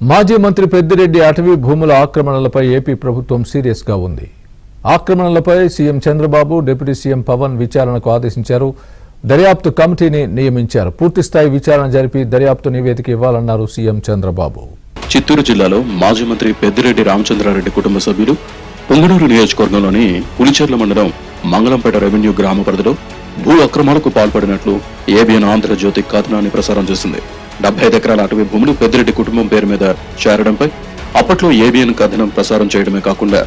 మాజీ మంత్రి పెద్దిరెడ్డి అటవీ భూముల ఆక్రమణలపై ఏపీ ప్రభుత్వం సీరియస్ గా ఉంది. ఆక్రమణలపై CM Chandrababu, deputy CM Pawan విచారణకు ఆదేశించారు. దర్యాప్తు కమిటీని నియమించారు. పూర్తిస్థాయి విచారణ జరిపి దర్యాప్తు నివేదిక ఇవ్వాలన్నారు సీఎం చంద్రబాబు. చిత్తూరు జిల్లాలో మాజీ మంత్రి పెద్దిరెడ్డి రామచంద్రారెడ్డి కుటుంబ సభ్యులు పొంగనూరు నియోజకవర్గంలోని పులిచెర్ల మండలం మంగళంపేట రెవెన్యూ గ్రామ పరిధిలో భూ అక్రమాలకు పాల్పడినట్లు ఏబిఎన్ ఆంధ్రజ్యోతి కథనాన్ని ప్రసారం చేసింది. 75 ఎకరాల అటవీ భూములు పెద్దిరెడ్డి కుటుంబం పేరు మీద చేరడంపై అప్పట్లో ఏబిఎన్ కథనం ప్రసారం చేయడమే కాకుండా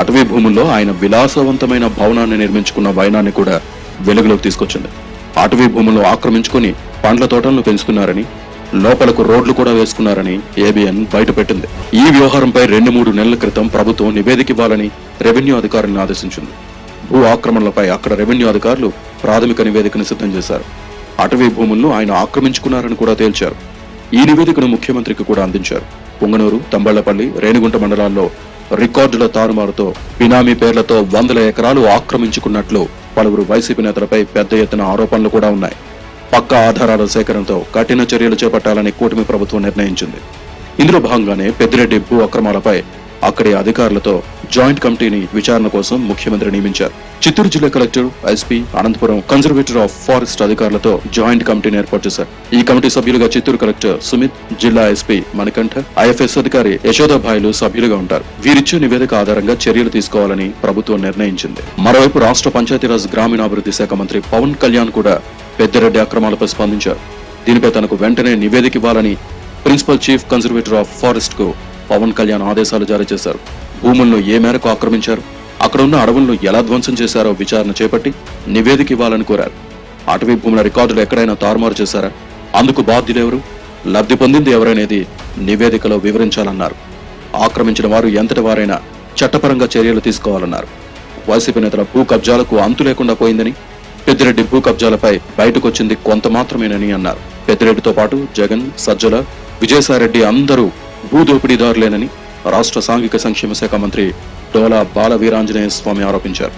అటవీ భూముల్లో ఆయన విలాసవంతమైన భవనాన్ని నిర్మించుకున్న వైనాన్ని కూడా వెలుగులోకి తీసుకొచ్చింది. అటవీ భూములను ఆక్రమించుకుని పండ్ల తోటలను పెంచుకున్నారని, లోపలకు రోడ్లు కూడా వేసుకున్నారని ఏబిఎన్ బయటపెట్టింది. ఈ వ్యవహారంపై 2-3 నెలల క్రితం ప్రభుత్వం నివేదిక ఇవ్వాలని రెవెన్యూ అధికారులను ఆదేశించింది. భూ ఆక్రమణలపై అక్కడ రెవెన్యూ అధికారులు ప్రాథమిక నివేదికను సిద్ధం చేశారు. అటవీ భూములను ఆయన ఆక్రమించుకున్నారని కూడా తేల్చారు. ఈ నివేదికను ముఖ్యమంత్రికి కూడా అందించారు. పొంగనూరు, తంబళ్లపల్లి, రేణిగుంట మండలాల్లో రికార్డుల తారుమారుతో బినామీ పేర్లతో 100 ఎకరాలు ఆక్రమించుకున్నట్లు పలువురు వైసీపీ నేతలపై పెద్ద ఎత్తున ఆరోపణలు కూడా ఉన్నాయి. పక్కా ఆధారాల సేకరణతో కఠిన చర్యలు చేపట్టాలని కూటమి ప్రభుత్వం నిర్ణయించింది. ఇందులో భాగంగానే పెద్దిరెడ్డి భూ అక్రమాలపై అక్కడి అధికారులతో జాయింట్ కమిటీని విచారణ కోసం ముఖ్యమంత్రి నియమించారు. చిత్తూరు జిల్లా collector, SP, Anantapuram conservator of forest అధికారులతో జాయింట్ కమిటీని ఏర్పాటు చేశారు. ఈ కమిటీ సభ్యులుగా చిత్తూరు కలెక్టర్ సుమిత్, జిల్లా ఎస్పీ మణికంఠ, ఐఎఫ్ఎస్ అధికారి యశోదాబాయిలు సభ్యులుగా ఉంటారు. వీరిచ్చే నివేదిక ఆధారంగా చర్యలు తీసుకోవాలని ప్రభుత్వం నిర్ణయించింది. మరోవైపు రాష్ట్ర పంచాయతీరాజ్ గ్రామీణాభివృద్ధి శాఖ మంత్రి పవన్ కళ్యాణ్ కూడా పెద్దిరెడ్డి అక్రమాలపై స్పందించారు. దీనిపై తనకు వెంటనే నివేదిక ఇవ్వాలని principal chief conservator of forest కు పవన్ కళ్యాణ్ ఆదేశాలు జారీ చేశారు. భూములను ఏ మేరకు ఆక్రమించారు, అక్కడ ఉన్న అడవులను ఎలా ధ్వంసం చేశారో విచారణ చేపట్టి నివేదిక ఇవ్వాలని కోరారు. అటవీ భూముల రికార్డులు ఎక్కడైనా తారుమారు చేశారా, అందుకు బాధ్యులెవరు, లబ్ధి పొందింది ఎవరనేది నివేదికలో వివరించాలన్నారు. ఆక్రమించిన వారు ఎంతటి వారైనా చట్టపరంగా చర్యలు తీసుకోవాలన్నారు. వైసీపీ నేతల భూ కబ్జాలకు అంతు లేకుండా పోయిందని, పెద్దిరెడ్డి భూ కబ్జాలపై బయటకొచ్చింది కొంత మాత్రమేనని అన్నారు. పెద్దిరెడ్డితో పాటు జగన్, సజ్జల, విజయసాయిరెడ్డి అందరూ భూదోపిడీదారులేనని రాష్ట్ర సాంఘిక సంక్షేమ శాఖ మంత్రి డోలా బాల వీరాంజనేయ స్వామి ఆరోపించారు.